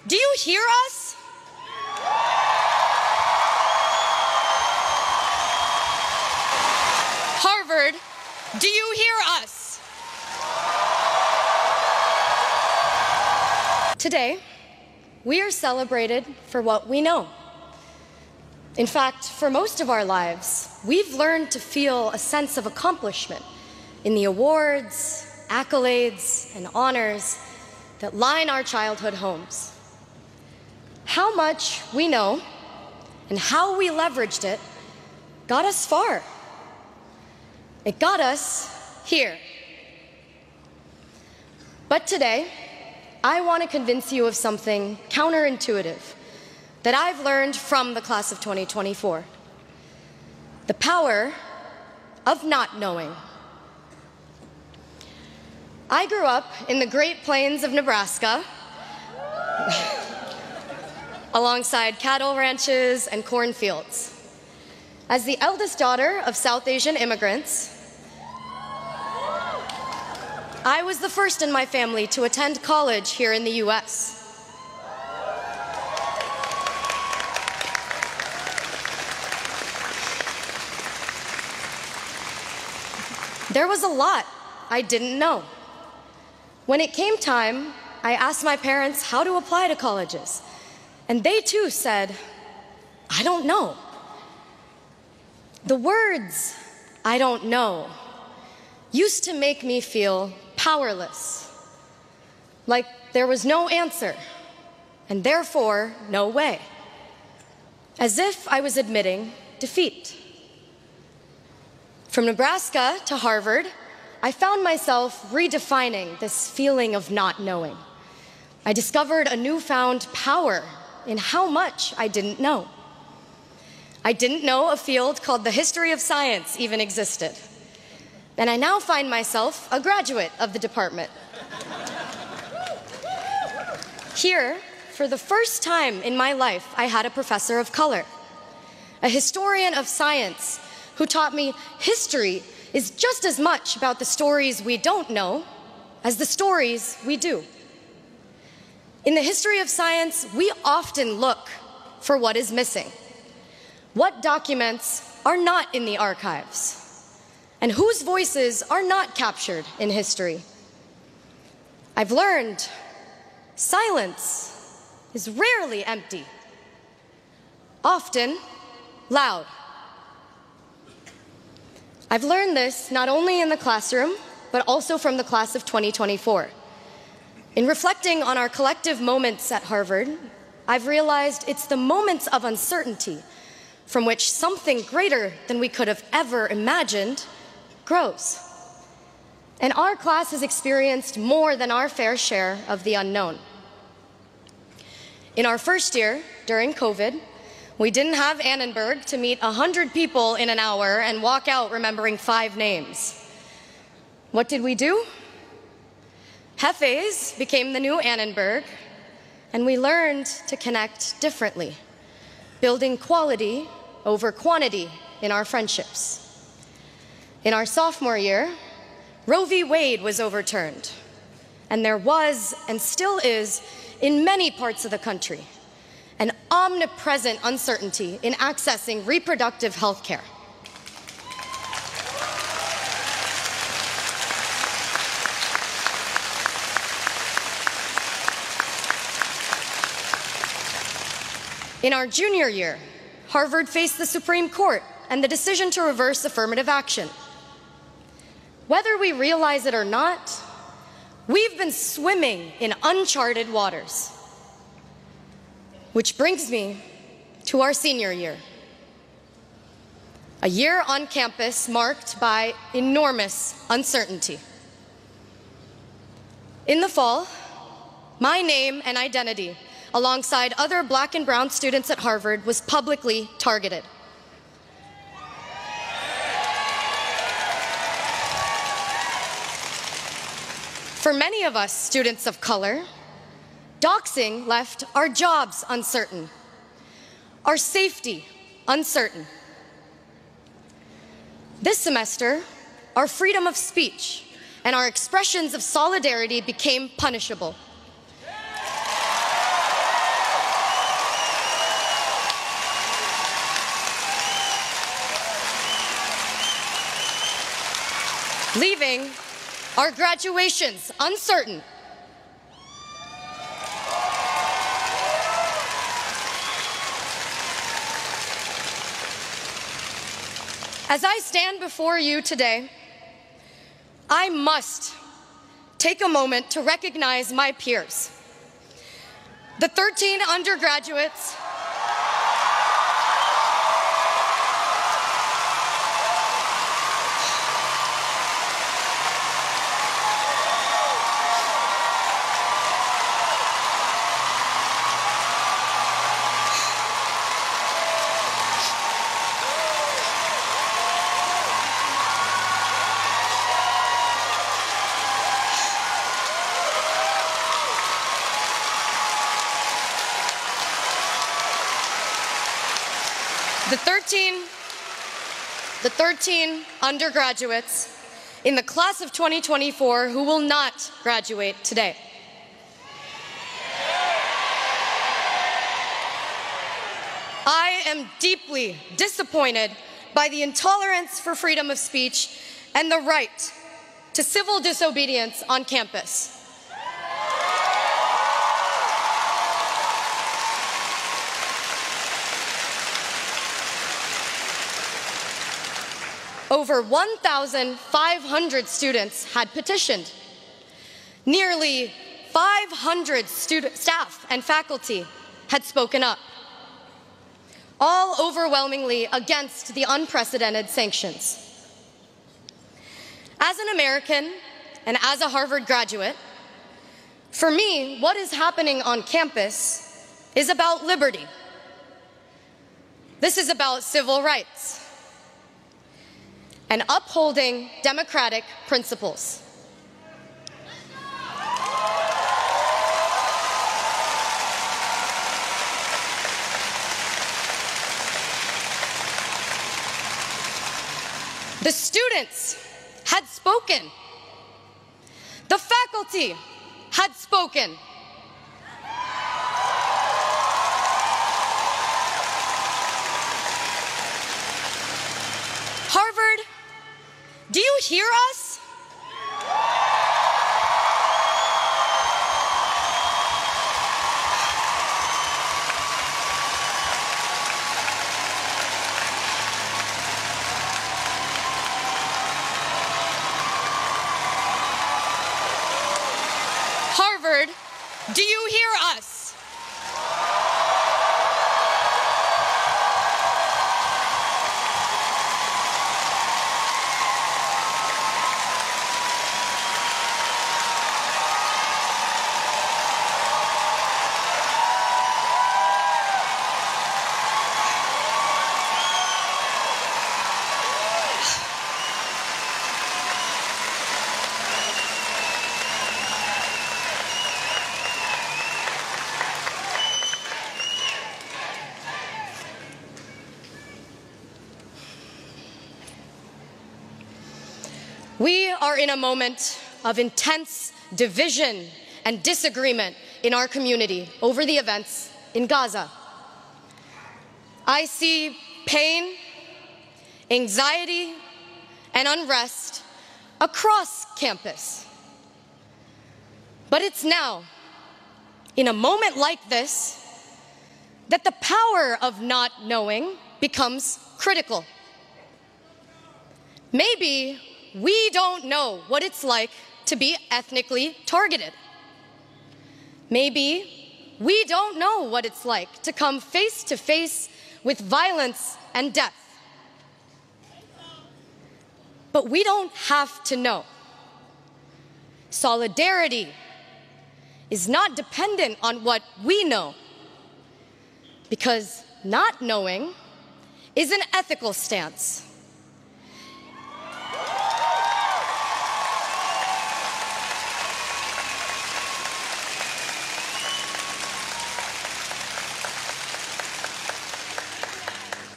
do you hear us? Harvard, do you hear us? Today, we are celebrated for what we know. In fact, for most of our lives, we've learned to feel a sense of accomplishment in the awards, accolades, and honors that line our childhood homes. How much we know and how we leveraged it got us far. It got us here. But today, I want to convince you of something counterintuitive that I've learned from the class of 2024. The power of not knowing. I grew up in the Great Plains of Nebraska, alongside cattle ranches and cornfields. As the eldest daughter of South Asian immigrants, I was the first in my family to attend college here in the US. There was a lot I didn't know. When it came time, I asked my parents how to apply to colleges, and they too said, I don't know. The words, I don't know, used to make me feel powerless, like there was no answer, and therefore no way, as if I was admitting defeat. From Nebraska to Harvard, I found myself redefining this feeling of not knowing. I discovered a newfound power in how much I didn't know. I didn't know a field called the history of science even existed. And I now find myself a graduate of the department. Here, for the first time in my life, I had a professor of color, a historian of science who taught me history is just as much about the stories we don't know as the stories we do. In the history of science, we often look for what is missing. What documents are not in the archives? And whose voices are not captured in history? I've learned silence is rarely empty, often loud. I've learned this not only in the classroom, but also from the class of 2024. In reflecting on our collective moments at Harvard, I've realized it's the moments of uncertainty from which something greater than we could have ever imagined grows. And our class has experienced more than our fair share of the unknown. In our first year, during COVID, we didn't have Annenberg to meet 100 people in an hour and walk out remembering 5 names. What did we do? Hefes became the new Annenberg, and we learned to connect differently, building quality over quantity in our friendships. In our sophomore year, Roe v. Wade was overturned, and there was, and still is, in many parts of the country, an omnipresent uncertainty in accessing reproductive health care. In our junior year, Harvard faced the Supreme Court and the decision to reverse affirmative action. Whether we realize it or not, we've been swimming in uncharted waters. Which brings me to our senior year. A year on campus marked by enormous uncertainty. In the fall, my name and identity, alongside other Black and brown students at Harvard, was publicly targeted. For many of us students of color, doxing left our jobs uncertain, our safety uncertain. This semester, our freedom of speech and our expressions of solidarity became punishable. leaving our graduations uncertain. As I stand before you today, I must take a moment to recognize my peers. The 13 undergraduates The 13 undergraduates in the class of 2024 who will not graduate today. I am deeply disappointed by the intolerance for freedom of speech and the right to civil disobedience on campus. Over 1,500 students had petitioned. Nearly 500 staff and faculty had spoken up, all overwhelmingly against the unprecedented sanctions. As an American and as a Harvard graduate, for me, what is happening on campus is about liberty. This is about civil rights and upholding democratic principles. The students had spoken. The faculty had spoken. Harvard, do you hear us? Harvard, do you hear us? We are in a moment of intense division and disagreement in our community over the events in Gaza. I see pain, anxiety, and unrest across campus. But it's now, in a moment like this, that the power of not knowing becomes critical. Maybe we don't know what it's like to be ethnically targeted. Maybe we don't know what it's like to come face to face with violence and death. But we don't have to know. Solidarity is not dependent on what we know, because not knowing is an ethical stance.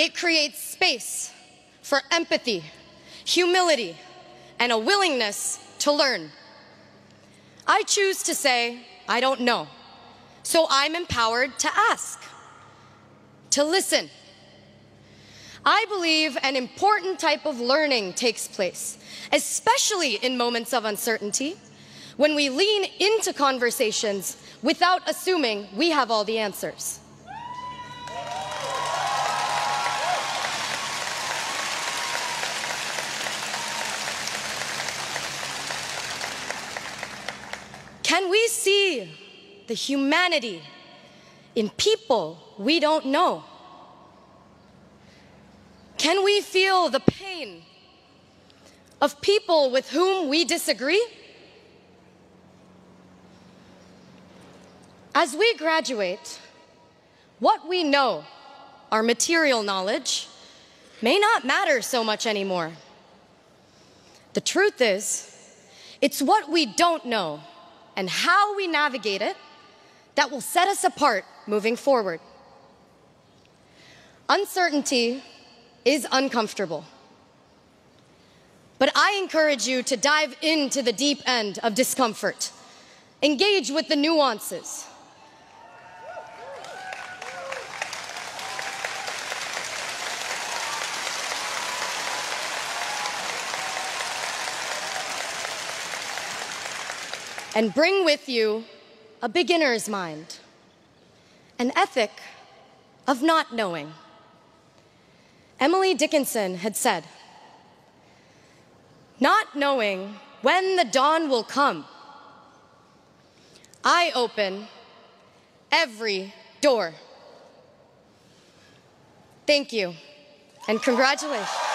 It creates space for empathy, humility, and a willingness to learn. I choose to say, I don't know, so I'm empowered to ask, to listen. I believe an important type of learning takes place, especially in moments of uncertainty, when we lean into conversations without assuming we have all the answers. Can we see the humanity in people we don't know? Can we feel the pain of people with whom we disagree? As we graduate, what we know, our material knowledge, may not matter so much anymore. The truth is, it's what we don't know and how we navigate it that will set us apart moving forward. Uncertainty is uncomfortable, but I encourage you to dive into the deep end of discomfort. Engage with the nuances. And bring with you a beginner's mind, an ethic of not knowing. Emily Dickinson had said, "Not knowing when the dawn will come, I open every door." Thank you, and congratulations.